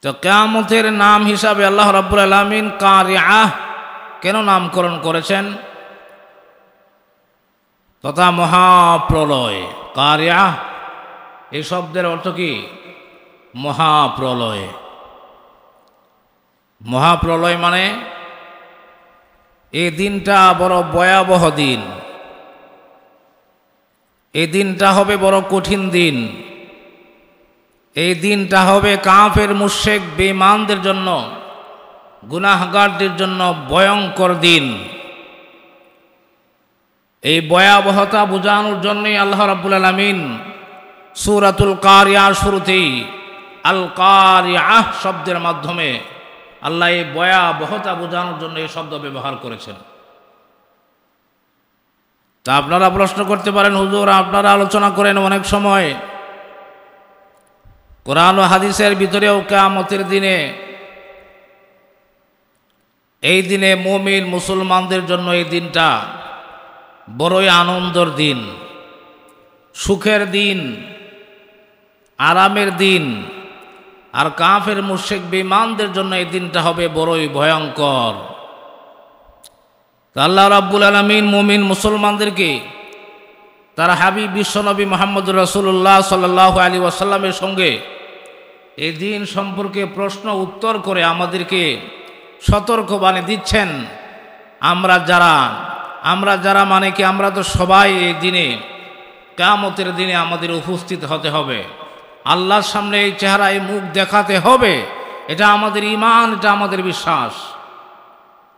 তো কিয়ামতের নাম হিসাবে আল্লাহ রাব্বুল আলামিন কারিআহ কেন নামকরণ করেছেন? তথা মহাপ্রলয়। কারিআহ এই শব্দের অর্থ কি? মহাপ্রলয়। মহাপ্রলয় মানে এই দিনটা বড় ভয়াবহ দিন, এই দিনটা হবে বড় কঠিন দিন, এই দিনটা হবে কাফের মুশরিক বেঈমানদের জন্য, গুনাহগারদের জন্য ভয়ঙ্কর দিন। এই ভয়াবহতা বোঝানোর জন্যই আল্লাহ রাব্বুল আলামিন সূরাতুল কারিয়ার শুরুতেই আল কারিআহ শব্দের মাধ্যমে আল্লাহ এই ভয়াবহতা বোঝানোর জন্য এই শব্দ ব্যবহার করেছেন। তা আপনারা প্রশ্ন করতে পারেন, হুজুর আপনারা আলোচনা করেন অনেক সময় কোরআন ও হাদিসের ভিতরেও কিয়ামতের দিনে, এই দিনে মুমিন মুসলমানদের জন্য এই দিনটা বড়ই আনন্দের দিন, সুখের দিন, আরামের দিন। আর কাফের মুশরিক বেঈমানদের জন্য এই দিনটা হবে বড়ই ভয়ঙ্কর। আল্লাহ রাব্বুল আলামিন মুমিন মুসলমানদেরকে তার হাবিব বিশ্বনবী মুহাম্মদুর রাসূলুল্লাহ সাল্লাল্লাহু আলাইহি ওয়াসাল্লামের সঙ্গে এই দিন সম্পর্কে প্রশ্ন উত্তর করে আমাদেরকে সতর্কবাণী দিচ্ছেন। আমরা যারা মানে কি আমরা তো সবাই এই দিনে, কিয়ামতের দিনে আমাদের উপস্থিত হতে হবে, আল্লাহর সামনে এই চেহারায় মুখ দেখাতে হবে। এটা আমাদের ঈমান, এটা আমাদের বিশ্বাস।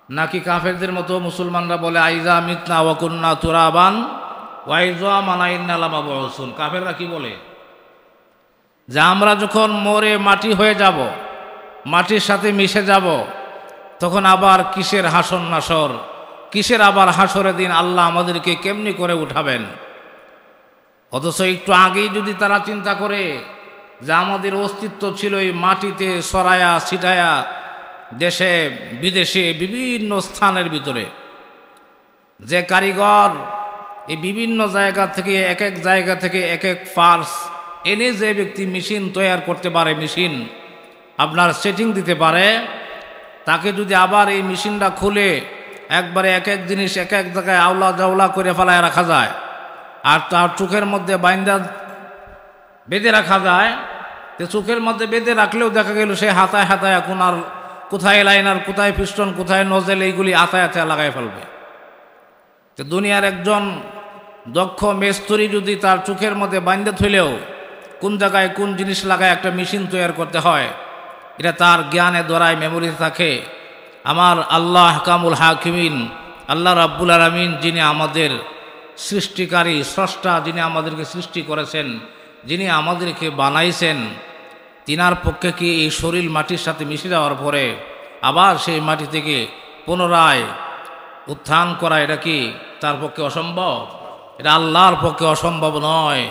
নাকি কাফেরদের মতো মুসলমানরা বলে আইজা মিতনা ওয়া কুন্না তুরাবান ওয়া ইযআমান ইন্না লামাবউসুন। কাফেররা কি বলে? যে আমরা যখন মরে মাটি হয়ে যাব, মাটির সাথে মিশে যাব, তখন আবার কিসের হাসর নাসর, কিসের আবার হাসরের দিন, আল্লাহ আমাদেরকে কেমনি করে উঠাবেন? অথচ একটু আগেই যদি তারা চিন্তা করে যে আমাদের অস্তিত্ব ছিল এই মাটিতে সরায়া ছিটায়া, দেশে বিদেশে বিভিন্ন স্থানের ভিতরে, যে কারিগর এই বিভিন্ন জায়গা থেকে এক এক জায়গা থেকে এক এক পার্টস এনে যে ব্যক্তি মেশিন তৈরি করতে পারে, মেশিন আপনার সেটিং দিতে পারে, তাকে যদি আবার এই মেশিনটা খুলে একবারে এক এক জিনিস এক এক জায়গায় আওলা জাওলা করে ফেলায় রাখা যায়, আর তার চোখের মধ্যে বাইন্দা বেঁধে রাখা যায়, তো চোখের মধ্যে বেঁধে রাখলেও দেখা গেল সে হাতায় হাতায় এখন আর কোথায় লাইনার, কোথায় পিস্টন, কোথায় নজেল, এইগুলি হাতায় হাতায় লাগাই ফেলবে। তো দুনিয়ার একজন দক্ষ মিস্ত্রি যদি তার চোখের মধ্যে বাইন্দা থইলেও কোন জায়গায় কোন জিনিস লাগায় একটা মেশিন তৈরি করতে হয়, এটা তার জ্ঞানে দ্বারাই মেমোরিতে থাকে। আমার আল্লাহ আহকামুল হাকিমিন, আল্লাহ রাব্বুল আলামিন, যিনি আমাদের সৃষ্টিকারী স্রষ্টা, যিনি আমাদেরকে সৃষ্টি করেছেন, যিনি আমাদেরকে বানাইছেন, তিনার পক্ষে কি এই শরীর মাটির সাথে মিশে যাওয়ার পরে আবার সেই মাটি থেকে পুনরায় উত্থান করা, এটা কি তার পক্ষে অসম্ভব? এটা আল্লাহর পক্ষে অসম্ভব নয়।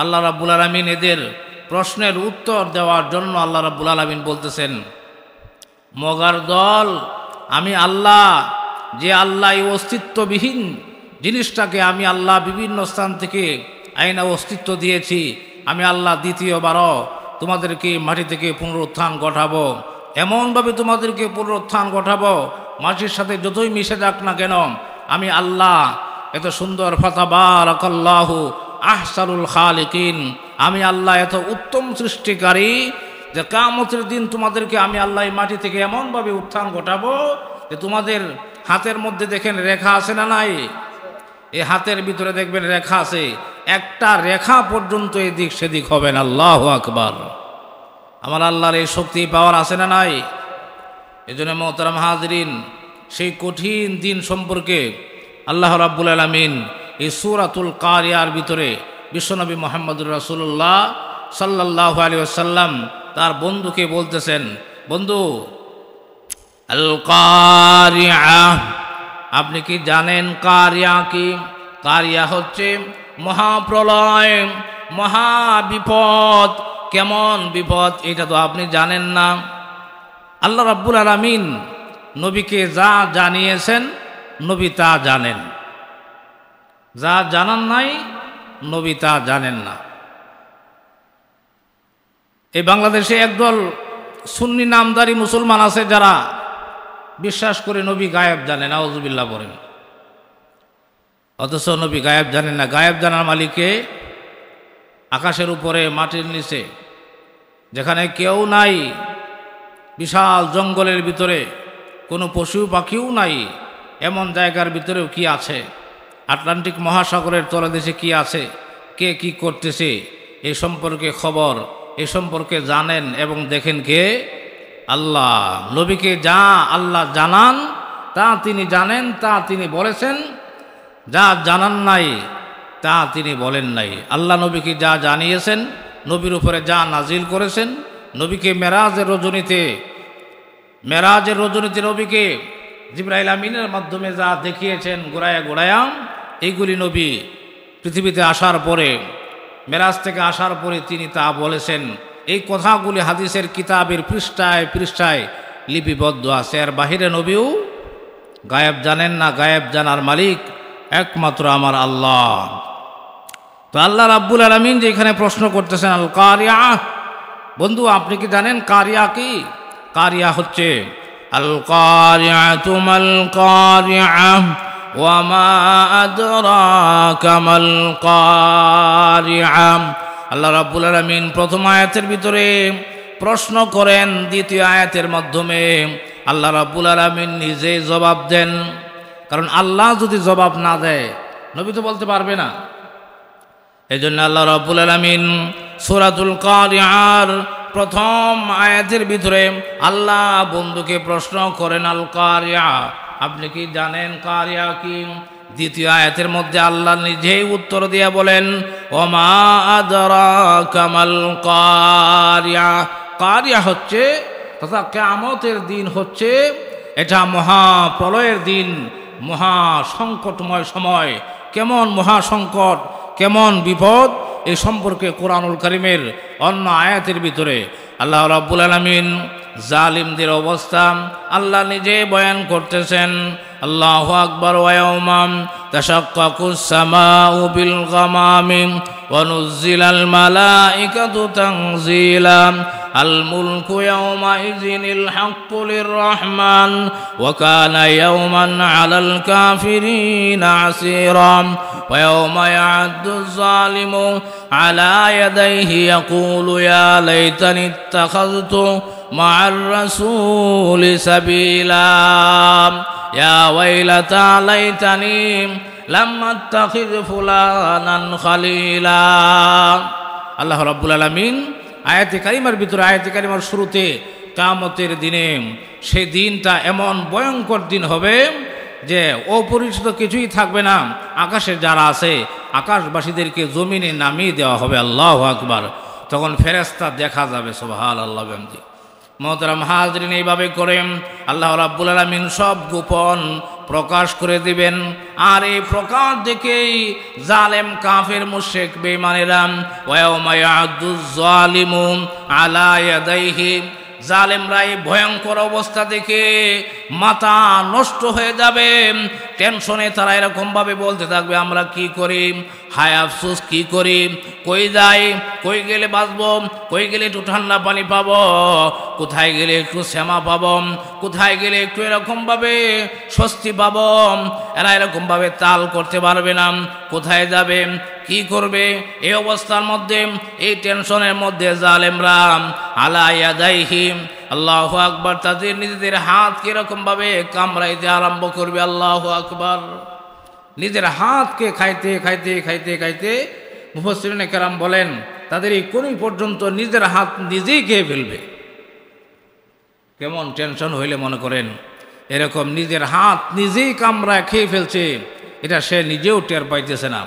আল্লাহ রাব্বুল আলামিন এদের প্রশ্নের উত্তর দেওয়ার জন্য আল্লাহ রাব্বুল আলামিন বলতেছেন, মগার দল, আমি আল্লাহ, যে আল্লাহ এই অস্তিত্ববিহীন জিনিসটাকে আমি আল্লাহ বিভিন্ন স্থান থেকে আইনা অস্তিত্ব দিয়েছি, আমি আল্লাহ দ্বিতীয়বারও তোমাদেরকে মাটি থেকে পুনরুত্থান ঘটাবো, এমনভাবে তোমাদেরকে পুনরুত্থান ঘটাবো মাটির সাথে যতই মিশে যাক না কেন, আমি আল্লাহ এত সুন্দর, ফাতাবারাকাল্লাহু আহসানুল খালিকিন, আমি আল্লাহ এত উত্তম সৃষ্টিকারী যে কিয়ামতের দিন তোমাদেরকে আমি আল্লাহ এই মাটি থেকে এমনভাবে উত্থান ঘটাবো যে তোমাদের হাতের মধ্যে দেখেন রেখা আছে না নাই? এই হাতের ভিতরে দেখবেন রেখা আছে, একটা রেখা পর্যন্ত এদিক সেদিক হবে না। আল্লাহু আকবার। আমার আল্লাহর এই শক্তি পাওয়ার আছে না নাই? এই জন্য মোহতারাম হাজরিন, সেই কঠিন দিন সম্পর্কে আল্লাহ রাব্বুল আলামিন এই সূরাতুল কারিয়ার ভিতরে বিশ্বনবী মুহাম্মদুর রাসূলুল্লাহ সাল্লাল্লাহু আলাইহি ওয়াসাল্লাম তার বন্ধুকে বলতেছেন, বন্ধু, আল কারিয়া, আপনি কি জানেন কারিয়া কি? কারিয়া হচ্ছে মহাপ্রলয়, মহাবিপদ। কেমন বিপদ এটা তো আপনি জানেন না। আল্লাহ রাব্বুল আলামিন নবীকে যা জানিয়েছেন নবী তা জানেন, যা জানান নাই নবী তা জানেন না। এই বাংলাদেশে একদল সুন্নি নামদারি মুসলমান আছে যারা বিশ্বাস করে নবী গায়েব জানে, নাউজুবিল্লাহ বলেন। অথচ নবী গায়েব জানেন না। গায়েব জানার মালিককে আকাশের উপরে, মাটির নিচে, যেখানে কেউ নাই, বিশাল জঙ্গলের ভিতরে কোনো পশু পাখিও নাই, এমন জায়গার ভিতরেও কি আছে, আটলান্টিক মহাসাগরের তলদেশে কি আছে, কে কি করতেছে, এই সম্পর্কে খবর, এই সম্পর্কে জানেন এবং দেখেন কে? আল্লাহ। নবীকে যা আল্লাহ জানান তা তিনি জানেন, তা তিনি বলেছেন। যা জানান নাই তা তিনি বলেন নাই। আল্লাহ নবীকে যা জানিয়েছেন, নবীর উপরে যা নাজিল করেছেন, নবীকে মেরাজের রজনীতে নবীকে জিবরাইল আমিনের মাধ্যমে যা দেখিয়েছেন গোড়ায়া গোড়ায়া, এইগুলি নবী পৃথিবীতে আসার পরে, মেরাজ থেকে আসার পরে তিনি তা বলেছেন। এই কথাগুলি হাদিসের কিতাবের পৃষ্ঠায় পৃষ্ঠায় লিপিবদ্ধ আছে। আর বাহিরে নবীও গায়েব জানেন না। গায়েব জানার মালিক একমাত্র আমার আল্লাহ। তো আল্লাহ রাব্বুল আলামিন যে এখানে প্রশ্ন করতেছেন আল কারিয়া, বন্ধু আপনি কি জানেন কারিয়া কি? কারিয়া হচ্ছে আল কারিয়াতু মাল কারিয়া ওয়া মা আদরাকা মাল কারিয়া। আল্লাহ রাব্বুল আলামিন প্রথম আয়াতের ভিতরে প্রশ্ন করেন, দ্বিতীয় আয়াতের মাধ্যমে আল্লাহ রাব্বুল আলামিন নিজে জবাব দেন। কারণ আল্লাহ যদি জবাব না দেয় নবী তো বলতে পারবে না। এই জন্য আল্লাহ রাব্বুল আলামিন সূরাতুল কারিয়ার প্রথম আয়াতের ভিতরে আল্লাহ বন্ধুকে প্রশ্ন করেন আল কারিয়া, আপনি কি জানেন কারিয়া কি? দ্বিতীয় আয়াতের মধ্যে আল্লাহ নিজেই উত্তর দিয়ে বলেন ওমা আদরাকা মাল কারিয়া। কারিয়া হচ্ছে তথা কিয়ামতের দিন হচ্ছে, এটা মহাপ্রলয়ের দিন, মহা সংকটময় সময়। কেমন মহা সংকট, কেমন বিপদ, এই সম্পর্কে কোরআনুল কারীমের অন্য আয়াতের ভিতরে আল্লাহ রাব্বুল আলামিন জালিমদের অবস্থা আল্লাহ নিজে বয়ান করতেছেন। আল্লাহু আকবার। ওয়া ইয়াউমা তাশাক্কাকুস সামাউ বিল গামামি ওয়া নুজ্জিলাল মালাইকাতু তানজিলা আল মুলকু ইয়াউমা ইযিনিল হাক্কু লিররহমান ওয়া কানা ইয়াওমান আলাল কাফিরিনা আসীরা ওয়া ইয়াউমা ইয়া'আদ্দুজ জালিমু আলা ইয়াদাইহি ইয়াকুলু ইয়া লাইতানি ইত্তাখাযতু মা'আর রাসূলি সাবিলা ইয়া ওয়াইলাতা লাইতানি লাম আত্তাখিয ফুলানান খালিলা। আল্লাহ রাব্বুল আলামিন আয়াতে কারিমার ভিতরে, আয়াতে কারিমার শুরুতে কিয়ামতের দিনে, সেই দিনটা এমন ভয়ঙ্কর দিন হবে যে অপরিচিত কিছুই থাকবে না। আকাশে যারা আছে আকাশবাসীদেরকে জমিনে নামিয়ে দেওয়া হবে। আল্লাহু আকবার। তখন ফেরেশতা দেখা যাবে। সুবহানাল্লাহ। বিহামদি। মুহতারাম হাজরিন, এইভাবে করে আল্লাহ রাব্বুল আলামিন সব গোপন প্রকাশ করে দিবেন। আর এই প্রকাশ দেখেই জালেম কাফের মুশরিক বেঈমানেরা ওয়া ইয়াউমা ইয়া'আদ্দুজ জালিমু আলা ইয়াদাইহি, জালেমরা এই ভয়ঙ্কর অবস্থা দেখে মাথা নষ্ট হয়ে যাবে। টেনশনে তারা এরকমভাবে বলতে থাকবে আমরা কি করি, হায় আফসোস কি করি, কই যাই, কই গেলে বাঁচবো, কই গেলে একটু ঠান্ডা পানি পাবো, কোথায় গেলে একটু শ্যামা পাবো, কোথায় গেলে একটু এরকমভাবে স্বস্তি পাবো। এরা এরকমভাবে তাল করতে পারবে না, কোথায় যাবে, কি করবে। এই অবস্থার মধ্যে, এই টেনশনের মধ্যে জালেমরা আলা ইয়াদাইহি, আল্লাহু আকবার, তাদের নিজেদের হাত কিরকমভাবে কামড়াইতে আরম্ভ করবে। আল্লাহু আকবার। নিজের হাতকে খাইতে খাইতে খাইতে খাইতে মুফাসসিরিনে কেরাম বলেন তাদের এই কোন পর্যন্ত নিজের হাত নিজেই খেয়ে ফেলবে। কেমন টেনশন হইলে মনে করেন এরকম নিজের হাত নিজেই কামড়ায় খেয়ে ফেলছে, এটা সে নিজেও টের পাইতেছে না।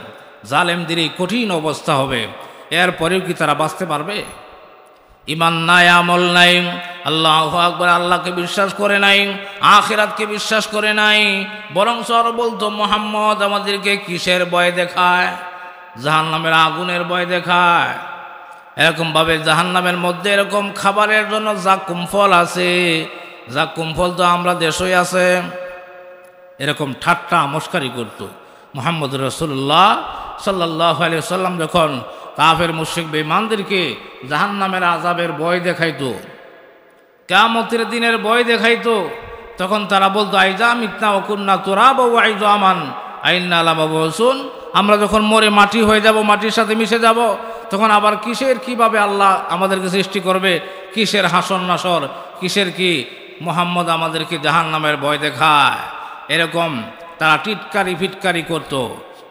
জালেমদের এই কঠিন অবস্থা হবে, এরপরেও কি তারা বাঁচতে পারবে? ইমান নাই, আমল নাই, আল্লাহু আকবার, আল্লাহকে বিশ্বাস করে নাই, আখিরাতকে বিশ্বাস করে নাই, বরং সর বলতো মুহাম্মদ আমাদেরকে কিসের ভয় দেখায়? জাহান্নামের আগুনের ভয় দেখায়। এরকমভাবে জাহান্নামের মধ্যে এরকম খাবারের জন্য জাকুম ফল আছে, জাকুম ফল তো আমরা দেশই আছে। এরকম ঠাট্টা মস্কারি করত মুহাম্মদ রাসূলুল্লাহ সাল্লাল্লাহু আলাইহি ওয়াসাল্লাম যখন কাফের মুশরিক বেঈমানদেরকে জাহান্নামের আযাবের ভয় দেখাইতো। কিয়ামতের দিনের ভয় দেখাইতো, তখন তারা বলতো আইজা মিতনা ওকুন্না তুরাবা ওয়া ইযআমান আইন্না লামাবউসুন, আমরা যখন মরে মাটি হয়ে যাব, মাটির সাথে মিশে যাব, তখন আবার কিসের কিভাবে আল্লাহ আমাদেরকে সৃষ্টি করবে, কিসের হাসর নাসর, কিসের কি মুহাম্মদ আমাদেরকে জাহান্নামের ভয় দেখায়। এরকম তারা টিটকারি ফিটকারি করত।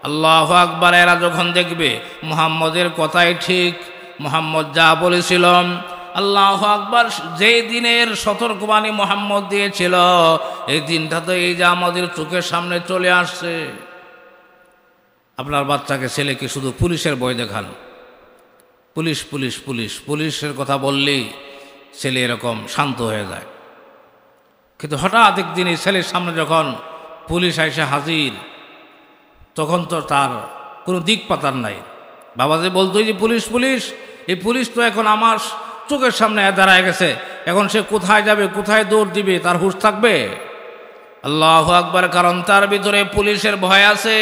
আল্লাহু আকবার। এরা যখন দেখবে মুহাম্মদের কথাই ঠিক, মুহাম্মদ যা বলেছিল, আল্লাহু আকবার, যেই দিনের সতর্কবাণী মুহাম্মদ দিয়েছিল, এই দিনটা তো এই যে আমাদের চোখের সামনে চলে আসছে। আপনার বাচ্চাকে ছেলেকে শুধু পুলিশের ভয় দেখান, পুলিশ পুলিশ পুলিশ, পুলিশের কথা বললেই ছেলে এরকম শান্ত হয়ে যায়। কিন্তু হঠাৎ একদিন এই ছেলের সামনে যখন পুলিশ এসে হাজির, তখন তো তার কোনো দিক পাতার নাই। বাবা যে বলতো যে পুলিশ পুলিশ, এই পুলিশ তো এখন আমার চোখের সামনে দাঁড়ায় গেছে, এখন সে কোথায় যাবে, কোথায় দৌড় দিবে, তার হুঁশ থাকবে? আল্লাহু আকবার। কারণ তার ভিতরে পুলিশের ভয় আছে।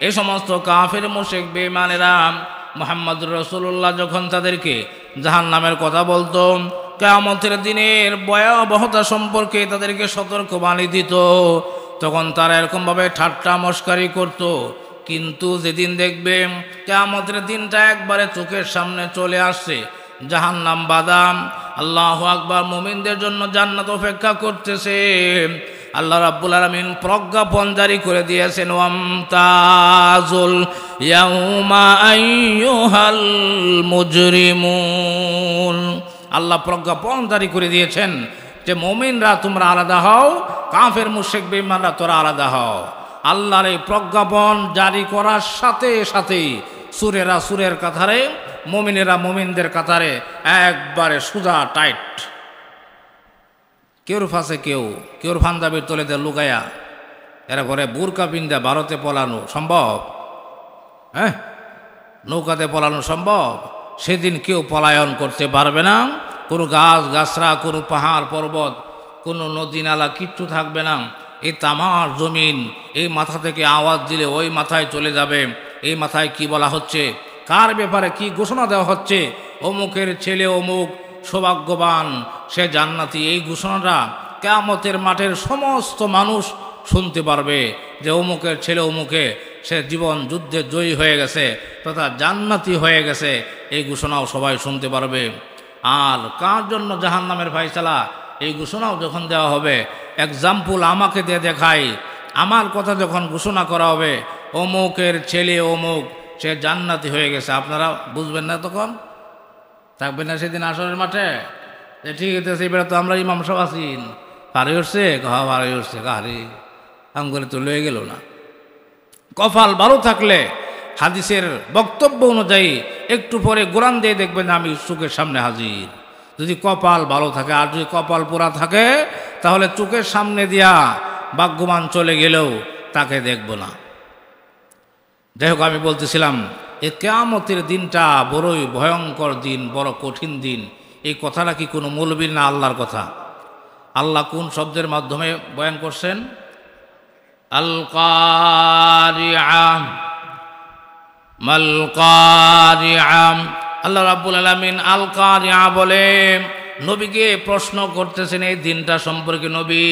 এই সমস্ত কাফের মুশরিক বেঈমানেরা মুহাম্মদুর রাসূলুল্লাহ যখন তাদেরকে জাহান্নামের কথা বলতো, কিয়ামতের দিনের ভয়াবহতা সম্পর্কে তাদেরকে সতর্কবাণী দিত, তখন তারা এরকমভাবে ঠাট্টা মশকারি করত। কিন্তু যেদিন দেখবে কিয়ামতের দিনটা একবারে চোখের সামনে চলে আসছে, জাহান্নাম বাদাম, আল্লাহু আকবার, মুমিনদের জন্য জান্নাত অপেক্ষা করতেছে, আল্লাহ রাব্বুল আলামিন প্রজ্ঞাপন জারি করে দিয়েছেন, ওয়ামতাজুল ইয়াউমা আইয়ুহাল মুজরিমুন। আল্লাহ প্রজ্ঞাপন জারি করে দিয়েছেন যে মুমিনরা তোমরা আলাদা হও, কাফের মুশরিক বেঈমানরা তোরা আলাদা হও। আল্লাহর এই প্রজ্ঞাপন জারি করার সাথে সাথেই সুরেরা সুরের কাতারে, মুমিনেরা মুমিনদের কাতারে একবারে সোজা টাইট। কেউর ফাঁসে কেউর ফান্দাবির তলে দিয়ে লুকায়া, এরা করে বুরকা পিন্দা ভারতে পলানো সম্ভব? হ্যাঁ, নৌকাতে পলানো সম্ভব? সেদিন কেউ পলায়ন করতে পারবে না। কোনো গাছ গাছরা, কোনো পাহাড় পর্বত, কোনো নদী নালা কিচ্ছু থাকবে না। এই তামার জমিন এই মাথা থেকে আওয়াজ দিলে ওই মাথায় চলে যাবে। এই মাথায় কি বলা হচ্ছে, কার ব্যাপারে কি ঘোষণা দেওয়া হচ্ছে, অমুকের ছেলে অমুক সৌভাগ্যবান, সে জান্নাতি, এই ঘোষণাটা কিয়ামতের মাঠের সমস্ত মানুষ শুনতে পারবে যে অমুকের ছেলে অমুকে সে জীবন যুদ্ধে জয়ী হয়ে গেছে তথা জান্নাতি হয়ে গেছে, এই ঘোষণাও সবাই শুনতে পারবে। আর কার জন্য জাহান্নামের ফায়সালা, এই ঘোষণাও যখন দেওয়া হবে, এক্সাম্পল আমাকে দিয়ে দেখাই, আমার কথা যখন ঘোষণা করা হবে, অমুকের ছেলে অমুক সে জান্নাতি হয়ে গেছে, আপনারা বুঝবেন না, তখন থাকবেন না সেদিন আসরের মাঠে। ঠিক আছে, এবার তো আমরা ইমাম সাহেব আছি, পারে উঠছে পারে উঠছে, কাহারি আম করে তো লয়ে গেল না। কপাল ভালো থাকলে হাদিসের বক্তব্য অনুযায়ী একটু পরে কোরআন দিয়ে দেখবেন আমি চোখের সামনে হাজির। যদি কপাল ভালো থাকে, আর যদি কপাল পোড়া থাকে তাহলে চোখের সামনে দিয়া ভাগ্যবান চলে গেলেও তাকে দেখব না। যাই হোক, আমি বলতেছিলাম এই কিয়ামতের দিনটা বড়ই ভয়ঙ্কর দিন, বড় কঠিন দিন। এই কথাটা কি কোনো মৌলবীর না আল্লাহর কথা? আল্লাহ কোন শব্দের মাধ্যমে বয়ান করছেন? আল কারিআ মাল কারিআ। আল্লাহ রাব্বুল আলামিন আল কারিআ বলে নবীকে প্রশ্ন করতেছেন এই দিনটা সম্পর্কে। নবী,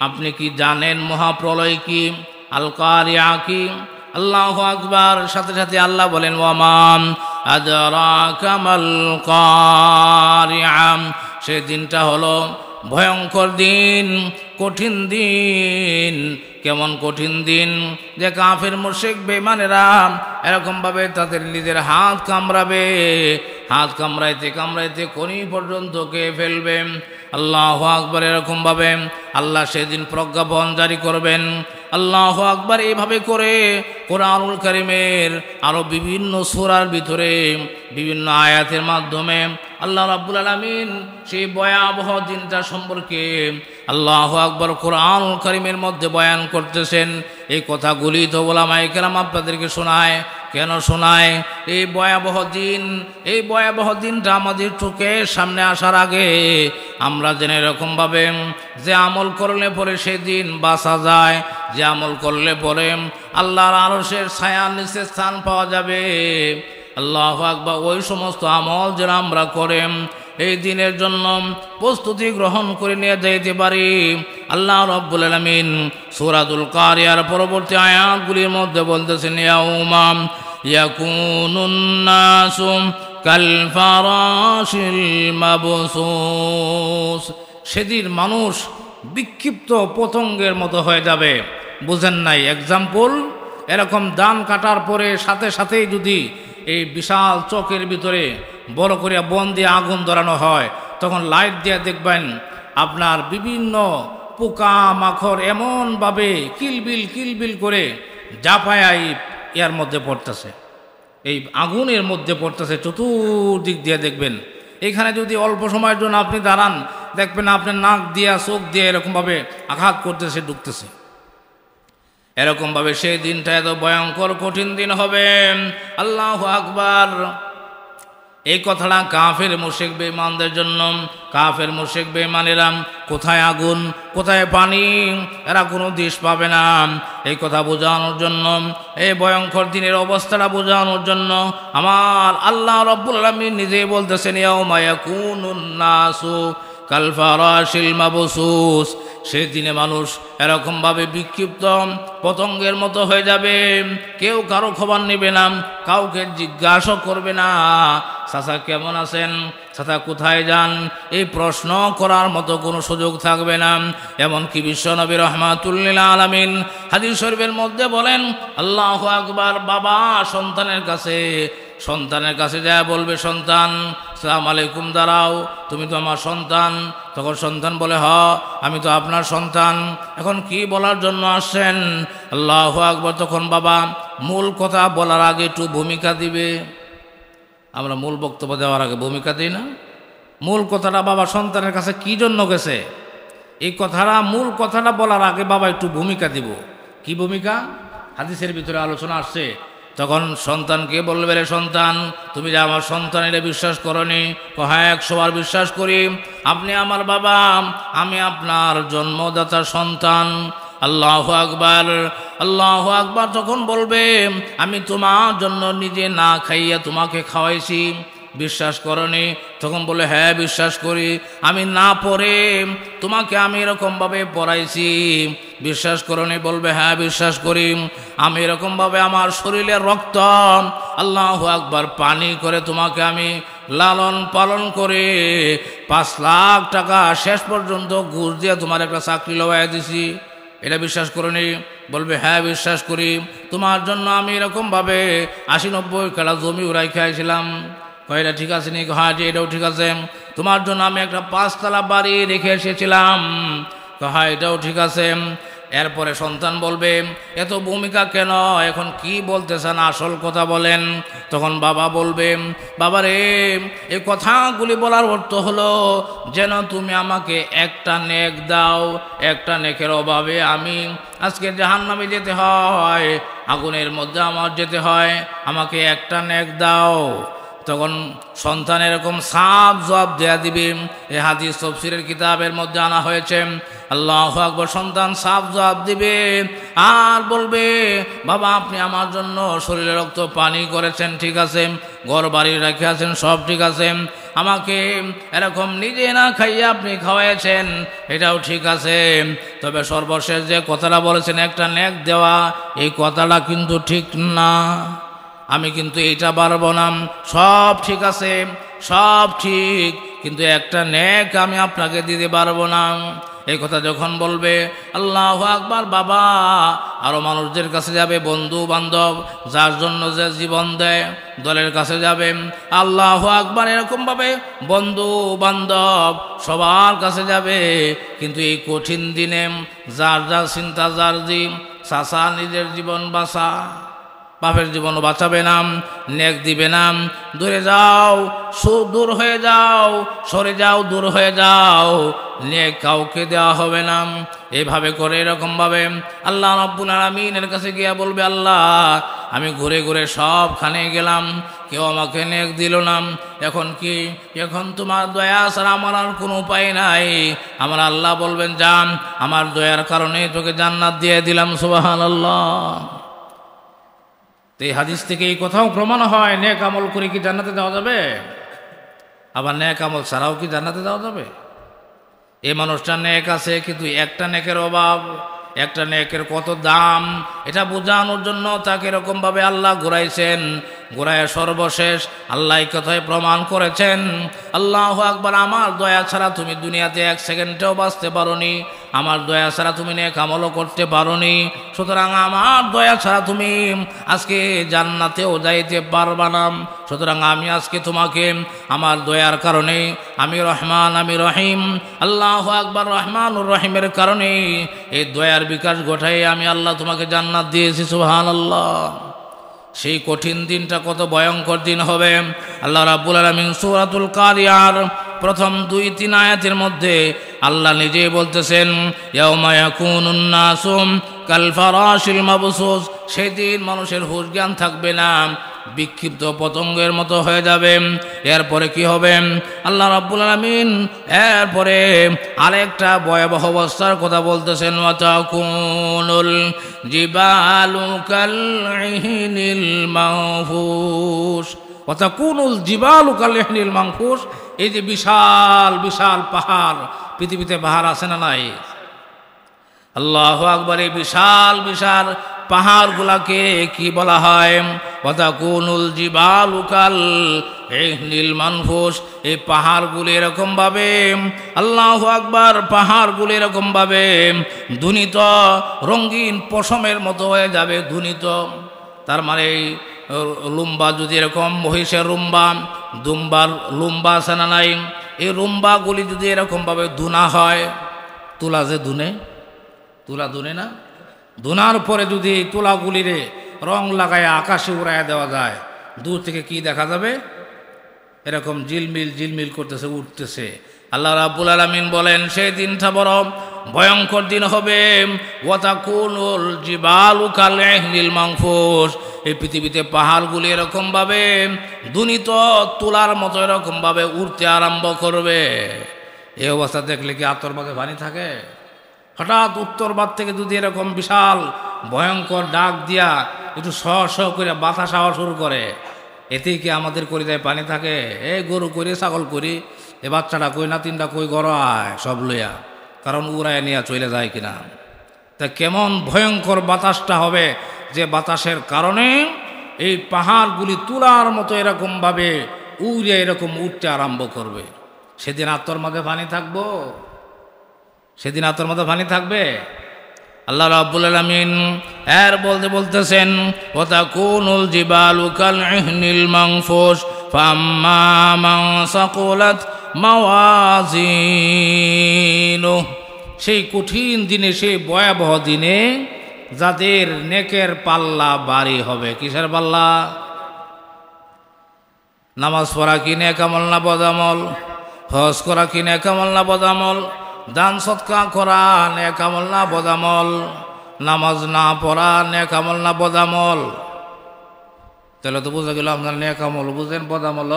আপনি কি জানেন মহাপ্রলয় কি, আল কারিআ কি? আল্লাহু আকবার। সাথে সাথে আল্লাহ বলেন, ওয়ামান আদরাকা মাল কারিআ। সেই দিনটা হলো ভয়ঙ্কর দিন, কঠিন দিন। কেমন কঠিন দিন? যে কাফের মুশরিক বেঈমানেরা এরকমভাবে তাদের নিজের হাত কামড়াবে, হাত কামড়াইতে কামড়াইতে কোনি পর্যন্ত কে ফেলবে। আল্লাহু আকবার। এরকমভাবে আল্লাহ সেদিন প্রজ্ঞাপন জারি করবেন। আল্লাহু আকবার। এইভাবে করে কোরআনুল কারীমের আরও বিভিন্ন সূরার ভিতরে বিভিন্ন আয়াতের মাধ্যমে আল্লাহ রাব্বুল আলামিন সেই ভয়াবহ দিনটা সম্পর্কে আল্লাহু আকবার কোরআনুল কারীমের মধ্যে বয়ান করতেছেন। এই কথাগুলি তো ওলামায়ে কেরাম আপনাদেরকে শোনায়। কেন শোনায়? এই ভয়াবহ দিন, এই ভয়াবহ দিনটা আমাদের চোখের সামনে আসার আগে আমরা যেন এরকমভাবে যে আমল করলে পরে সেদিন বাঁচা যায়, যে আমল করলে পরে আল্লাহর আরশের ছায়ার নিচে স্থান পাওয়া যাবে। আল্লাহু আকবার। ওই সমস্ত আমল যেন আমরা করেন, এই দিনের জন্য প্রস্তুতি গ্রহণ করে নিয়ে যাইতে পারি। আল্লাহ রাব্বুল আলামিন সূরাতুল কারিয়ার পরবর্তী আয়াতগুলির মধ্যে বলতেছেন, ইয়াউমা ইয়াকুনুন নাসু কাল ফারাশিল মাবসুস, সেদিন মানুষ বিক্ষিপ্ত পতঙ্গের মতো হয়ে যাবে। বুঝেন নাই? এক্সাম্পল, এরকম ধান কাটার পরে সাথে সাথেই যদি এই বিশাল চকের ভিতরে বড় করে বন দিয়ে আগুন ধরানো হয়, তখন লাইট দিয়ে দেখবেন আপনার বিভিন্ন পোকা মাখড় এমনভাবে কিলবিল কিলবিল করে জাপায় এর মধ্যে পড়তেছে, এই আগুনের মধ্যে পড়তেছে। চতুর্দিক দিয়ে দেখবেন, এখানে যদি অল্প সময়ের জন্য আপনি দাঁড়ান, দেখবেন আপনার নাক দিয়া চোখ দিয়ে এরকমভাবে আঘাত করতেছে, ঢুকতেছে। এরকমভাবে সেই দিনটা এত ভয়ঙ্কর কঠিন দিন হবে। আল্লাহু আকবার। এই কথাটা কাফের মুশরিক বেঈমানদের জন্য। কাফের মুশরিক বেঈমানেরা কোথায় আগুন কোথায় পানি এরা কোনো দিশ পাবে না। এই কথা বোঝানোর জন্য, এই ভয়ঙ্কর দিনের অবস্থাটা বোঝানোর জন্য আমার আল্লাহ রাব্বুল আলামিন নিজেই বলতেছেন, ইয়াউমা ইয়াকুনুন নাসু কাল ফারাশিল মাবসুস, সেই দিনে মানুষ এরকমভাবে বিক্ষিপ্ত পতঙ্গের মতো হয়ে যাবে। কেউ কারো খবর নেবে না, কাউকে জিজ্ঞাসা করবে না, চাচা কেমন আছেন, চাচা কোথায় যান, এই প্রশ্ন করার মতো কোনো সুযোগ থাকবে না। এমনকি বিশ্বনবী রাহমাতুল লিল আলামিন হাদিস শরীফের মধ্যে বলেন, আল্লাহু আকবার, বাবা সন্তানের কাছে যা বলবে, সন্তান আসসালামু আলাইকুম, দাঁড়াও, তুমি তো আমার সন্তান। তখন সন্তান বলে, হ আমি তো আপনার সন্তান, এখন কি বলার জন্য আসছেন? আল্লাহু আকবার। তখন বাবা মূল কথা বলার আগে একটু ভূমিকা দিবে। আমরা মূল বক্তব্য দেওয়ার আগে ভূমিকা দিই না? মূল কথাটা বাবা সন্তানের কাছে কি জন্য গেছে, এই কথাটা মূল কথাটা বলার আগে বাবা একটু ভূমিকা দিব। কি ভূমিকা? হাদিসের ভিতরে আলোচনা আসছে। তখন সন্তানকে বলবে, রে সন্তান, তুমি যে আমার সন্তানের বিশ্বাস করনি? হ্যাঁ, 100 বার বিশ্বাস করি। আপনি আমার বাবা, আমি আপনার জন্মদাতা সন্তান। আল্লাহু আকবার, আল্লাহু আকবার। তখন বলবে, আমি তোমার জন্য নিজে না খাইয়া তোমাকে খাওয়াইছি, বিশ্বাস করনি? তখন বলে, হ্যাঁ বিশ্বাস করি। আমি না পড়ে তোমাকে আমি এরকমভাবে পড়াইছি, বিশ্বাস করনি? বলবে, হ্যাঁ বিশ্বাস করি। আমি এরকমভাবে আমার শরীরের রক্ত আল্লাহু আকবার পানি করে তোমাকে আমি লালন পালন করে 5 লাখ টাকা শেষ পর্যন্ত ঘুষ দিয়ে তোমার একটা চাকরি লওয়াই দিছি, এটা বিশ্বাস করনি? বলবে, হ্যাঁ বিশ্বাস করি। তোমার জন্য আমি এরকমভাবে 80-90 কাঠা জমি উড়াই খাইছিলাম। এটা ঠিক আছে নি? হ্যাঁ, এটাও ঠিক আছে। তোমার জন্য আমি একটা 5 তলা বাড়ি রেখে এসেছিলাম। হ্যাঁ, এটাও ঠিক আছে। এরপরে সন্তান বলবে, এত ভূমিকা কেন, এখন কি বলতেছেন, আসল কথা বলেন। তখন বাবা বলবে, বাবা রে, এই কথাগুলি বলার অর্থ হলো যেন তুমি আমাকে একটা নেক দাও। একটা নেকের অভাবে আমি আজকে জাহান্নামে যেতে হয়, আগুনের মধ্যে আমার যেতে হয়, আমাকে একটা নেক দাও। তখন সন্তান এরকম সাফ জবাব দেয়া দিবে। এই হাদিস তাফসীরের কিতাবের মধ্যে আনা হয়েছে। আল্লাহু আকবার। সন্তান সাফ জবাব দিবে আর বলবে, বাবা আপনি আমার জন্য শরীরে রক্ত পানি করেছেন, ঠিক আছে, ঘর বাড়ি রেখে আছেন, সব ঠিক আছে, আমাকে এরকম নিজে না খাইয়ে আপনি খাওয়াইছেন, এটাও ঠিক আছে। তবে সর্বশেষ যে কথাটা বলেছেন একটা নেক দেওয়া, এই কথাটা কিন্তু ঠিক না। আমি কিন্তু এইটা পারবো না। সব ঠিক আছে, সব ঠিক, কিন্তু একটা নেক আমি আপনাকে দিতে পারবো না। এই কথা যখন বলবে, আল্লাহু আকবার, বাবা আরো মানুষদের কাছে যাবে, বন্ধু বান্ধব যার জন্য যে জীবন দেয়, দলের কাছে যাবে। আল্লাহু আকবার। এরকম ভাবে বন্ধু বান্ধব সবার কাছে যাবে। কিন্তু এই কঠিন দিনে যার যার চিন্তা, যার দিন চাচা নিজের জীবন বাঁচা, বাপের জীবনও বাঁচাবে না, নেক দিবে না। দূরে যাও, দূর হয়ে যাও, সরে যাও, দূর হয়ে যাও, নেক কাউকে দেওয়া হবে না। এইভাবে করে এরকমভাবে আল্লাহ রাব্বুল আলামিনের কাছে গিয়া বলবে, আল্লাহ আমি ঘুরে ঘুরে সবখানে গেলাম, কেউ আমাকে নেক দিল না। এখন কি? এখন তোমার দয়া ছাড়া আমার আর কোনো উপায় নাই। আমার আল্লাহ বলবেন, যান, আমার দয়ার কারণে তোকে জান্নাত দিয়ে দিলাম। সুবহানাল্লাহ। এই হাদিস থেকে এই কথাও প্রমাণ হয়, নেক আমল করে কি জান্নাতে যাওয়া যাবে? আবার নেক আমল ছাড়াও কি জান্নাতে যাওয়া যাবে? এই মানুষটা নেক আছে কিন্তু একটা নেকের অভাব, একটা নেকের কত দাম এটা বোঝানোর জন্য তাকে এরকমভাবে আল্লাহ ঘুরাইছেন। ঘুরায় সর্বশেষ আল্লাহ কথায় প্রমাণ করেছেন, আল্লাহু আকবার, আমার দয়া ছাড়া তুমি দুনিয়াতে এক সেকেন্ডেও বাঁচতে পারোনি, আমার দয়া ছাড়া তুমি নেক আমলও করতে পারোনি, সুতরাং আমার দয়া ছাড়া তুমি আজকে জান্নাতেও যাইতে পারবা না। সুতরাং আমি আজকে তোমাকে আমার দয়ার কারণে, আমি রহমান আমি রহিম, আল্লাহু আকবার, রহমানুর রহিমের কারণে এই দয়ার বিকাশ ঘটাই আমি আল্লাহ তোমাকে জান্নাত দিয়েছি। সুবহানাল্লাহ। সেই কঠিন দিনটা কত ভয়ঙ্কর দিন হবে। আল্লাহ রাব্বুল আলামিন সূরাতুল কারিয়ার প্রথম 2-3 আয়াতের মধ্যে আল্লাহ নিজেই বলতেছেন, ইয়াউমা ইয়াকুনুন নাসু কাল ফারাশিল মাবসুস, সেদিন মানুষের হুঁশ জ্ঞান থাকবে না, বিক্ষিপ্ত পতঙ্গের মতো হয়ে যাবে। এরপরে কি হবে? আল্লাহ রাব্বুল আলামিন এরপরে আরেকটা ভয়াবহ অবস্থার কথা বলতেছেন, ওয়া তাকুনুল জিবালু কাল ইহনিল মানফুস, ওয়া তাকুনুল জিবালু কাল ইহনিল মানফুস। এই যে বিশাল বিশাল পাহাড়, পৃথিবীতে পাহাড় আছে না নাই? আল্লাহু আকবার। এই বিশাল বিশাল পাহাড়গুলাকে কি বলা হয়? ওয়া তাকুনুল জিবালু কাল ইহনিল মানফুস। এই পাহাড়গুলি এরকমভাবে, আল্লাহু আকবার, পাহাড়গুলি এরকমভাবে ধুনিত, রঙিন পশমের মতো হয়ে যাবে, ধুনিত। তার মানে লুম্বা যদি এরকম মহিষের লুম্বা, দুম্বার লুম্বা আছে না নাই? এই লুম্বাগুলি যদি এরকমভাবে ধুনা হয়, তুলা যে ধুনে, তুলা ধুনে না, ধুনার পরে যদি এই তুলাগুলিরে রং লাগায় আকাশে উড়াইয়া দেওয়া যায়, দূর থেকে কি দেখা যাবে? এরকম ঝিলমিল ঝিলমিল করতেছে, উঠতেছে। আল্লাহ রাব্বুল আলামিন বলেন সেই দিনটা বড় ভয়ঙ্কর দিন হবে। ওয়া তাকুনুল জিবালু কাল ইহনিল মানফুস। এই পৃথিবীতে পাহাড়গুলি এরকমভাবে ধুনিত তুলার মতো এরকমভাবে উঠতে আরম্ভ করবে। এই অবস্থা দেখলে কি আতর মাঝে পানি থাকে? হঠাৎ উত্তর বাদ থেকে যদি এরকম বিশাল ভয়ঙ্কর ডাক দিয়া একটু শ করে বাতাস আওয়া শুরু করে, এতেই কি আমাদের কলিজায় পানি থাকে? এই গরু করি, ছাগল করি, এ বাচ্চাটা কই, নাতিনটা কই, গড়ায় সব লইয়া, কারণ উড়ায় নিয়ে চলে যায় কিনা। তা কেমন ভয়ঙ্কর বাতাসটা হবে, যে বাতাসের কারণে এই পাহাড়গুলি তুলার মতো এরকমভাবে উড়ে এরকম উঠতে আরম্ভ করবে। সেদিন আত্মর মাঝে পানি থাকবো? সেদিন আত্মর মাঝে পানি থাকবে? আল্লাহ রাব্বুল আলামিন এর বলতেছেন, ওয়া তাকুনুল জিবালু কাল ইহনিল মানফুস ফাম্মা মান সাকুলাত মাওয়াজিনু। সেই কঠিন দিনে, সেই ভয়াবহ দিনে যাদের নেকের পাল্লা ভারী হবে। কিসের পাল্লা? নামাজ পড়া কি নেক আমল না বদ আমল? হজ করা কি নেক আমল না বদ আমল? দান সৎকা করা নেক আমল না বদ আমল? নামাজ না পড়া নেক আমল না বদ আমল? তাহলে তো বোঝা গেল আপনার নেক আমল বুঝেন, বদ আমল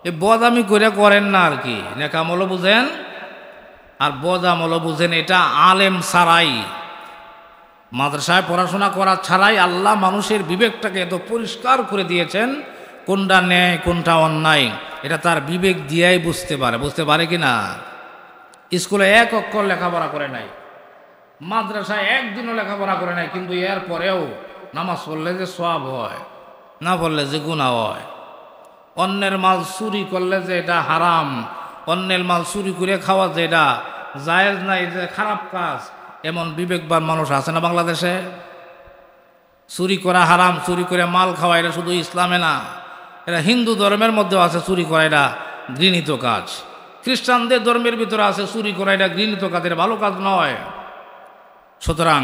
এই বদামি করে করেন না আর কি। নেক আমল বুঝেন আর বদ আমল বুঝেন, এটা আলেম ছাড়াই, মাদ্রাসায় পড়াশোনা করা ছাড়াই আল্লাহ মানুষের বিবেকটাকে এত পরিষ্কার করে দিয়েছেন, কোনটা ন্যায় কোনটা অন্যায় এটা তার বিবেক দিয়েই বুঝতে পারে। বুঝতে পারে কি না? স্কুলে এক অক্ষর লেখাপড়া করে নাই, মাদ্রাসায় একদিনও লেখাপড়া করে নাই, কিন্তু এর পরেও নামাজ পড়লে যে সওয়াব হয়, না পড়লে যে গুনাহ হয়। অন্যের মাল চুরি করলে যে এটা হারাম, অন্যের মাল চুরি করে খাওয়া যে এটা জায়েজ নাই, যে খারাপ কাজ, এমন বিবেকবান মানুষ আছে না বাংলাদেশে? চুরি করা হারাম, চুরি করে মাল খাওয়া এটা শুধু ইসলামে না, এটা হিন্দু ধর্মের মধ্যেও আছে চুরি করা এটা ঘৃণিত কাজ। খ্রিস্টানদের ধর্মের ভিতরে আছে চুরি করা এটা ঘৃণিত কাজ, এটা ভালো কাজ নয়। সুতরাং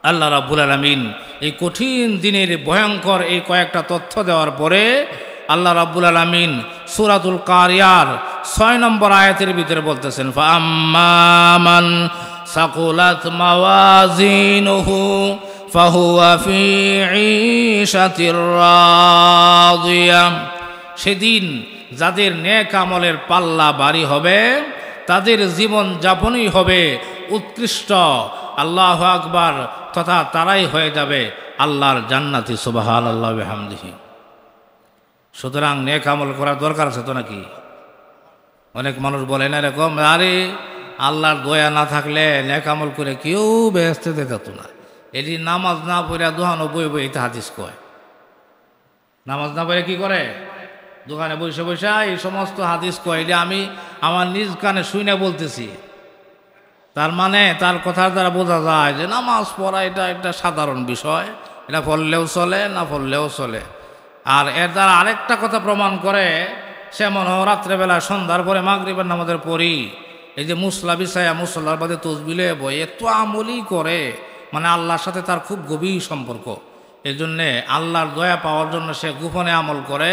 আল্লাহ রাব্বুল আলামিন এই কঠিন দিনের ভয়ঙ্কর এই কয়েকটা তথ্য দেওয়ার পরে আল্লাহ রাব্বুল আলামিন সূরাতুল কারিয়ার 6 নম্বর আয়াতের ভিতরে বলতেছেন, ফাআম্মা মান সাকুলাত মাওয়াজিনুহু ফাহুয়া ফি ঈশাতির রাদিয়া। সেদিন যাদের নেক আমলের পাল্লা ভারী হবে তাদের জীবন যাপনই হবে উৎকৃষ্ট, আল্লাহু আকবার, তথা তারাই হয়ে যাবে আল্লাহর জান্নাতি। সুবহানাল্লাহি ওয়া বিহামদিহি। সুতরাং নেক আমল করার দরকার আছে তো নাকি? অনেক মানুষ বলে না এরকম, আরে আল্লাহর দয়া না থাকলে নেক আমল করে কেউ বেহেশতে যেত না। এটি নামাজ না পড়ে দোহানো বই বই এটা হাদিস কয়। নামাজ না পড়ে কি করে? দোকানে বসে বসে এই সমস্ত হাদিস কয়। এটা আমি আমার নিজ কানে শুনে বলতেছি। তার মানে তার কথার দ্বারা বোঝা যায় যে নামাজ পড়া এটা একটা সাধারণ বিষয়, এটা পড়লেও চলে, না পড়লেও চলে। আর এর দ্বারা আরেকটা কথা প্রমাণ করে, সে মনে হয় রাত্রেবেলা সন্ধ্যার পরে মাগরিবের নামাজের পরই এই যে মুসলা বিছায়া মুসল্লার বাদে তসবিলে বই এত আমলই করে, মানে আল্লাহর সাথে তার খুব গভীর সম্পর্ক। এই জন্যে আল্লাহর দয়া পাওয়ার জন্য সে গোপনে আমল করে,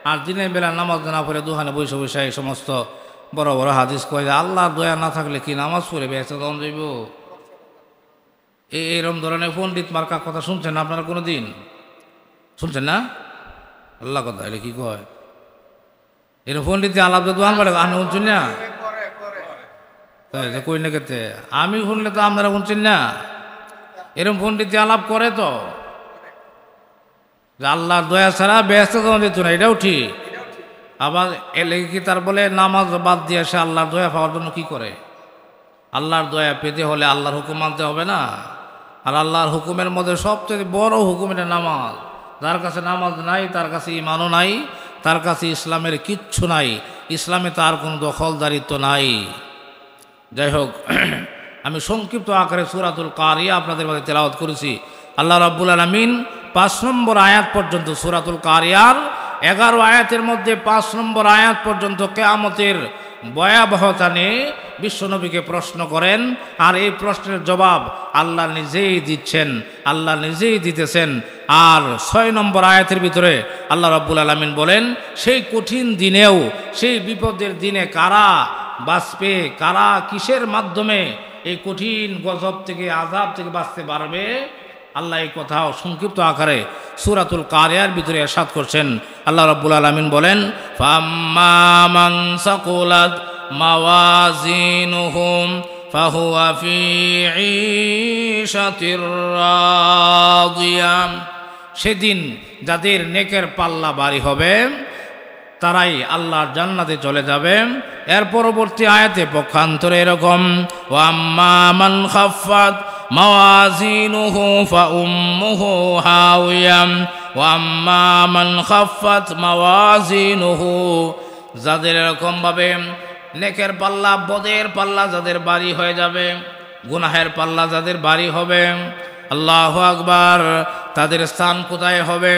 আর দিনের বেলা নামাজ না পড়ে দোকানে বসে বসে এই সমস্ত বড় বড় হাদিস কয় যে আল্লাহর দয়া না থাকলে কি নামাজ পড়ে বেঁচে তখন যাইব। এইরকম ধরনের পণ্ডিত মার্কা কথা শুনছেন আপনারা কোনো দিন? শুনছেন না? আল্লাহ কথা এটা কি কয়? এরকম পণ্ডিত আলাপ দোকান পারে আমি শুনছেন না? কই না কেতে আমি শুনলে তো আপনারা শুনছেন না? এরকম পণ্ডিত আলাপ করে তো আল্লাহর দয়া ছাড়া বেহেশতে তখন যেত না, এটাও ঠিক। আবার এলে কি তার বলে নামাজ বাদ দিয়ে সে আল্লাহর দয়া পাওয়ার জন্য কি করে? আল্লাহর দয়া পেতে হলে আল্লাহর হুকুম মানতে হবে না? আর আল্লাহর হুকুমের মধ্যে সবচেয়ে বড় হুকুম এটা নামাজ। যার কাছে নামাজ নাই তার কাছে ঈমানও নাই, তার কাছে ইসলামের কিচ্ছু নাই, ইসলামে তার কোনো দখলদারিত্ব নাই। যাই হোক, আমি সংক্ষিপ্ত আকারে সূরাতুল কারিয়া আপনাদের মাঝে তেলাওয়াত করেছি। আল্লাহ রাব্বুল আলামিন 5 নম্বর আয়াত পর্যন্ত সূরাতুল কারিয়ার 11 আয়াতের মধ্যে 5 নম্বর আয়াত পর্যন্ত কিয়ামতের ভয়াবহতা নিয়ে বিশ্বনবীকে প্রশ্ন করেন। আর এই প্রশ্নের জবাব আল্লাহ নিজেই দিচ্ছেন, আল্লাহ নিজেই দিতেছেন। আর 6 নম্বর আয়াতের ভিতরে আল্লাহ রাব্বুল আলামিন বলেন, সেই কঠিন দিনেও, সেই বিপদের দিনে কারা বাঁচবে, কারা কিসের মাধ্যমে এই কঠিন গজব থেকে, আযাব থেকে বাঁচতে পারবে। আল্লাহ এই কথাও সংক্ষিপ্ত আকারে সূরাতুল কারিয়ার ভিতরে ইরশাদ করছেন। আল্লাহ রাব্বুল আলামিন বলেন, ফাম্মা মান সাকুলাত মাওয়াজিনুহুম ফাহুয়া ফি ঈশাতির রাদিয়া। সেদিন যাদের নেকের পাল্লা ভারী হবে তারাই আল্লাহর জান্নাতে চলে যাবে। এর পরবর্তী আয়াতে পক্ষান্তরে এরকম, ওয়াম্মা মান খাফফাত মাওয়াজিনুহু ফাউম্মুহু হাওিয়া ওয়াম্মা মান খাফফাত মাওয়াজিনুহু। যাদের এরকম ভাবে নেকের পাল্লা, বদের পাল্লা যাদের ভারী হয়ে যাবে, গুনাহের পাল্লা যাদের ভারী হবে, আল্লাহু আকবার, তাদের স্থান কোথায় হবে?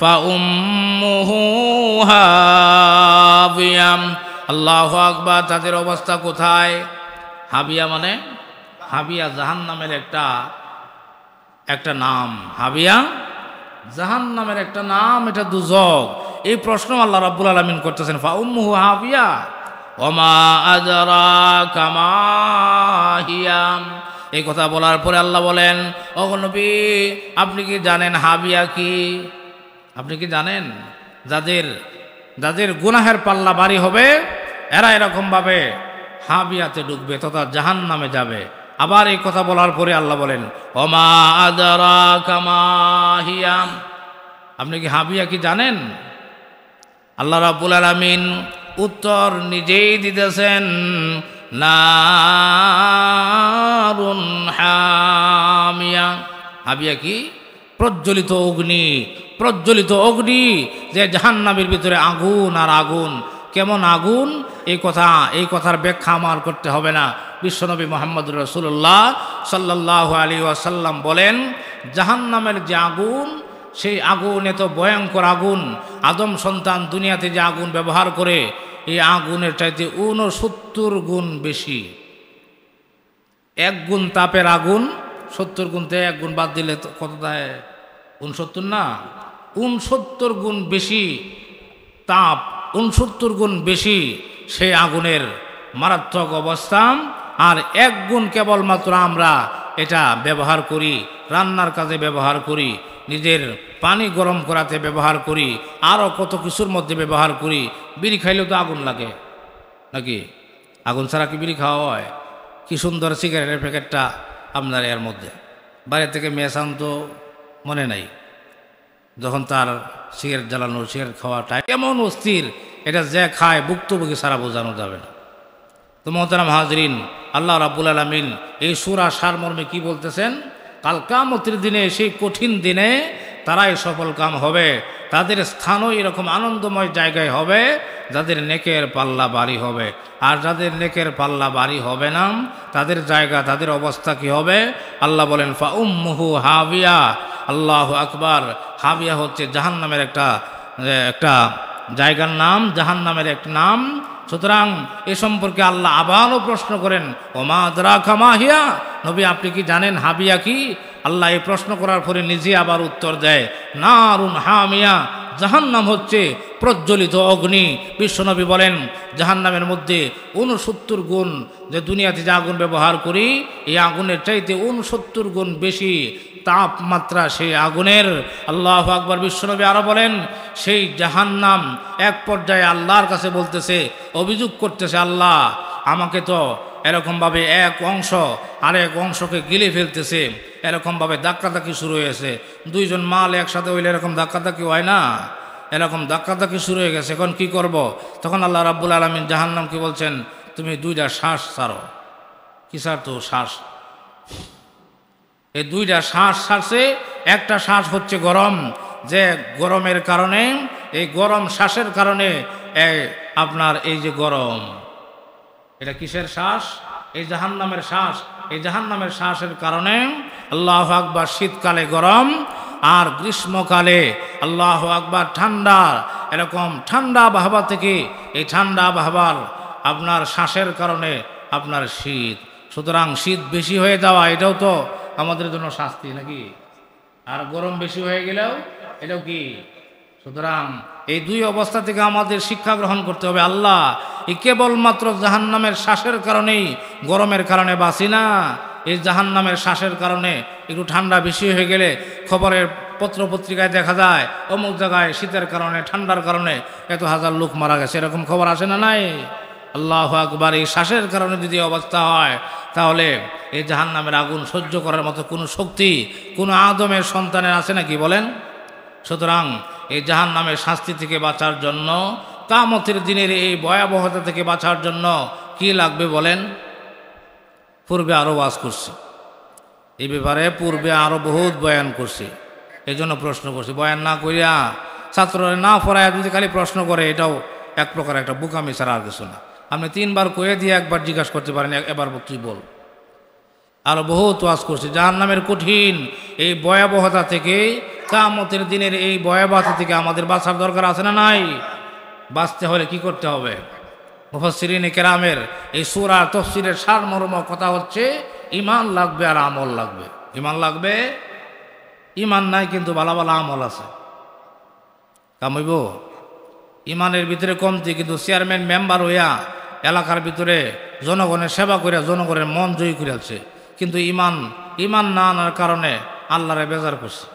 ফাউম্মুহু হাবিয়া। আল্লাহু আকবার, তাদের অবস্থা কোথায়? হাবিয়া মানে হাবিয়া জাহান্নামের একটা নাম। হাবিয়া জাহান্নামের একটা নাম, এটা দুজক। এই প্রশ্ন আল্লাহ রাব্বুল আলামিন করতেছেন, ফাউম্মুহু হাবিয়া ওমা আদরাকা মা হিয়া। এই কথা বলার পরে আল্লাহ বলেন, ও নবী আপনি কি জানেন হাবিয়া কি? আপনি কি জানেন? যাদের গুনাহের পাল্লা ভারী হবে এরা এরকমভাবে হাবিয়াতে ঢুকবে তথা জাহান্নামে যাবে। আবার এই কথা বলার পরে আল্লাহ বলেন, ওমা আদরাকা মা হিয়া। আপনি কি হাবিয়া কি জানেন? আল্লাহ রাব্বুল আলামিন উত্তর নিজেই দিতেছেন, নারুন হামিয়া। হাবিয়া কি? প্রজ্বলিত অগ্নি। প্রজ্বলিত অগ্নি, যে জাহান্নামের ভিতরে আগুন আর আগুন। কেমন আগুন? এই কথার ব্যাখ্যা আমার করতে হবে না। বিশ্বনবী মুহাম্মদুর রাসূলুল্লাহ সাল্লাল্লাহু আলাইহি ওয়াসাল্লাম বলেন, জাহান্নামের যে আগুন, সেই আগুন এত ভয়ঙ্কর আগুন, আদম সন্তান দুনিয়াতে যে আগুন ব্যবহার করে এই আগুনের চাইতে 69 গুণ বেশি। 1 গুণ তাপের আগুন 70 গুণ, 1 গুণ বাদ দিলে কত দেয়? 69 না, 69 গুণ বেশি তাপ, 69 গুণ বেশি সেই আগুনের মারাত্মক অবস্থা। আর 1 গুণ কেবলমাত্র আমরা এটা ব্যবহার করি, রান্নার কাজে ব্যবহার করি, নিজের পানি গরম করাতে ব্যবহার করি, আরও কত কিছুর মধ্যে ব্যবহার করি। বিড়ি খাইলেও তো আগুন লাগে নাকি? আগুন ছাড়া কি বিড়ি খাওয়া হয়? কি সুন্দর সিগারেটের প্যাকেটটা আপনার এর মধ্যে, বাইরে থেকে মেয়ে আনতো মনে নাই, যখন তার সিগারেট জ্বালানো সিগারেট খাওয়াটা এমন অস্থির, এটা যে খায় ভুক্তভোগী ছাড়া বোঝানো যাবে না। তো মোহতারাম হাজরিন, আল্লাহ রাব্বুল আলামিন এই সূরা সারমর্মে কি বলতেছেন? কাল কিয়ামতের দিনে, সেই কঠিন দিনে তারাই সফল কাম হবে, তাদের স্থানও এরকম আনন্দময় জায়গায় হবে যাদের নেকের পাল্লা ভারী হবে। আর যাদের নেকের পাল্লা ভারী হবে না, তাদের জায়গা, তাদের অবস্থা কি হবে? আল্লাহ বলেন ফা উম্মুহু হাবিয়া। আল্লাহু আকবার। হাবিয়া হচ্ছে জাহান্নামের একটা জায়গার নাম, জাহান্নামের এক নাম। সুতরাং এ সম্পর্কে আল্লাহ আবারও প্রশ্ন করেন, ওমা আদরাকা মা হিয়া, নবী আপনি কি জানেন হাবিয়া কি? আল্লাহ এই প্রশ্ন করার পরে নিজে আবার উত্তর দেয়, নারুন হামিয়া, জাহান্নাম হচ্ছে প্রজ্বলিত অগ্নি। বিশ্বনবী বলেন জাহান্নামের মধ্যে 69 গুণ, যে দুনিয়াতে যে আগুন ব্যবহার করি এই আগুনের চাইতে 69 গুণ বেশি তাপমাত্রা সেই আগুনের। আল্লাহু আকবার। বিশ্বনবী আরো বলেন সেই জাহান্নাম এক পর্যায়ে আল্লাহর কাছে বলতেছে, অভিযোগ করতেছে, আল্লাহ আমাকে তো এরকমভাবে এক অংশ আরেক অংশকে গিলে ফেলতেছে, এরকমভাবে ধাক্কাধাক্কি শুরু হয়েছে। দুইজন মাল একসাথে হইলে এরকম ধাক্কাধাক্কি হয় না, এরকম ধাক্কাধাক্কি শুরু হয়ে গেছে, এখন কি করব? তখন আল্লাহ রাব্বুল আলামিন জাহান্নামকে বলছেন, তুমি 2টা শ্বাস ছাড়ো। কি ছাড়তো? শ্বাস। এই 2টা শ্বাস ছাড়ছে। একটা শ্বাস হচ্ছে গরম, যে গরমের কারণে, এই গরম শ্বাসের কারণে আপনার এই যে গরম, এটা কিসের শ্বাস? এই জাহান্নামের শ্বাস। এই জাহান্নামের শ্বাসের কারণে আল্লাহু আকবার শীতকালে গরম, আর গ্রীষ্মকালে আল্লাহু আকবার ঠান্ডা। এরকম ঠান্ডা আবহাওয়া থেকে, এই ঠান্ডা আবহাওয়ার আপনার শ্বাসের কারণে আপনার শীত। সুতরাং শীত বেশি হয়ে যাওয়া এটাও তো আমাদের জন্য শাস্তি নাকি? আর গরম বেশি হয়ে গেলেও এটাও কি? সুতরাং এই 2 অবস্থা থেকে আমাদের শিক্ষা গ্রহণ করতে হবে। আল্লাহ এই কেবলমাত্র জাহান্নামের শ্বাসের কারণেই, গরমের কারণে বাঁচি না। এই জাহান্নামের শ্বাসের কারণে একটু ঠান্ডা বেশি হয়ে গেলে খবরের পত্রপত্রিকায় দেখা যায় অমুক জায়গায় শীতের কারণে, ঠান্ডার কারণে এত হাজার লোক মারা গেছে, এরকম খবর আসে না? নাই। আল্লাহু আকবার। এই শ্বাসের কারণে যদি অবস্থা হয়, তাহলে এই জাহান্নামের আগুন সহ্য করার মতো কোনো শক্তি কোনো আদমের সন্তানের আছে নাকি বলেন? সুতরাং এই জাহান্নামের শাস্তি থেকে বাঁচার জন্য, কিয়ামতের দিনের এই ভয়াবহতা থেকে বাঁচার জন্য কি লাগবে বলেন? পূর্বে আরও ওয়াজ করছি এই ব্যাপারে, পূর্বে আরও বহুত বয়ান করছি, এই জন্য প্রশ্ন করছি। বয়ান না করিয়া ছাত্ররা না পড়ায় যদি খালি প্রশ্ন করে, এটাও এক প্রকার একটা বোকামি ছাড়া আর কিছু না। আপনি 3 বার কয়ে দিয়ে একবার জিজ্ঞাসা করতে পারেন, এবার তুই বল। আরও বহুত ওয়াজ করছি জাহান্নামের কঠিন এই ভয়াবহতা থেকে, কিয়ামতের দিনের এই ভয়াবহতা থেকে আমাদের বাঁচার দরকার আছে না নাই? বাঁচতে হলে কি করতে হবে? মুফাসসিরিনে কেরামের এই সূরা তাফসীরের সারমর্ম কথা হচ্ছে, ঈমান লাগবে আর আমল লাগবে। ঈমান লাগবে, ঈমান নাই কিন্তু ভালো ভালো আমল আছে, কামাইব? ঈমানের ভিতরে কমতি, কিন্তু চেয়ারম্যান মেম্বার হইয়া এলাকার ভিতরে জনগণের সেবা করে জনগণের মন জয়ী করেছে, কিন্তু ঈমান না আনার কারণে আল্লাহরে বেজার করছে।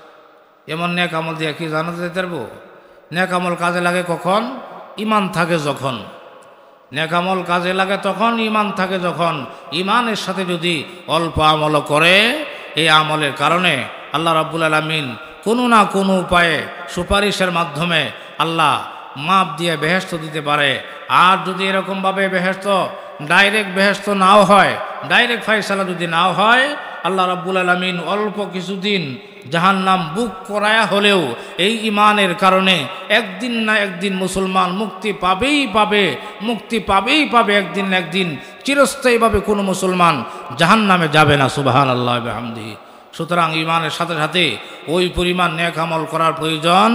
এমন নেক আমল দিয়ে কি জানাতে যেতে পারবো? নেক আমল কাজে লাগে কখন? ঈমান থাকে যখন। নেক আমল কাজে লাগে তখন, ঈমান থাকে যখন। ঈমানের সাথে যদি অল্প আমল করে, এই আমলের কারণে আল্লাহ রাব্বুল আলামিন কোনো না কোনো উপায়ে সুপারিশের মাধ্যমে আল্লাহ মাপ দিয়ে বেহেশত দিতে পারে। আর যদি এরকমভাবে বেহেশত, ডাইরেক্ট বেহেশত নাও হয়, ডাইরেক্ট ফায়সালা যদি নাও হয়, আল্লাহ রাব্বুল আলামিন অল্প কিছুদিন জাহান্নাম বুক করায়া হলেও এই ঈমানের কারণে একদিন না একদিন মুসলমান মুক্তি পাবেই পাবে একদিন না একদিন। চিরস্থায়ীভাবে কোনো মুসলমান জাহান্নামে যাবে না। সুবহানাল্লাহ ওয়া বিহামদিহি। সুতরাং ঈমানের সাথে সাথে ওই পরিমাণ নেক আমল করার প্রয়োজন,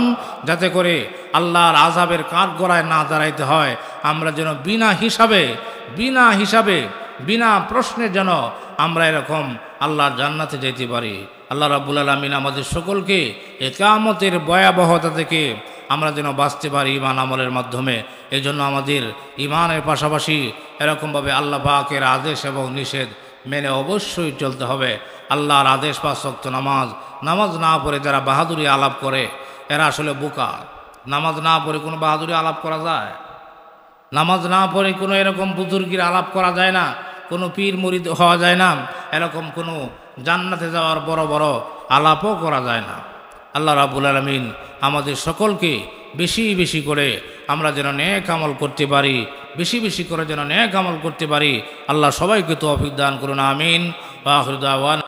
যাতে করে আল্লাহর আযাবের কাঠগড়ায় না দাঁড়াইতে হয়। আমরা যেন বিনা হিসাবে বিনা প্রশ্নে যেন আমরা এরকম আল্লাহর জান্নাতে যেতে পারি। আল্লাহ রাব্বুল আলামিন আমাদের সকলকে কিয়ামতের ভয়াবহতা থেকে আমরা যেন বাঁচতে পারি ঈমান আমলের মাধ্যমে। এই জন্য আমাদের ঈমানের পাশাপাশি এরকমভাবে আল্লাহ পাকের আদেশ এবং নিষেধ মেনে অবশ্যই চলতে হবে। আল্লাহর আদেশ 5 ওয়াক্ত নামাজ না পড়ে যারা বাহাদুরি আলাপ করে, এরা আসলে বোকা। নামাজ না পড়ে কোনো বাহাদুরি আলাপ করা যায়? নামাজ না পড়ে কোনো এরকম বুজুর্গির আলাপ করা যায় না, কোনো পীর মুরিদ হওয়া যায় না, এরকম কোনো জান্নাতে যাওয়ার বড় বড় আলাপও করা যায় না। আল্লাহ রাব্বুল আলামিন আমাদের সকলকে বেশি বেশি করে আমরা যেন নেক আমল করতে পারি, বেশি বেশি করে যেন নেক আমল করতে পারি। আল্লাহ সবাইকে তৌফিক দান করুন, আমিন। ওয়া আখিরু দাওয়ানা।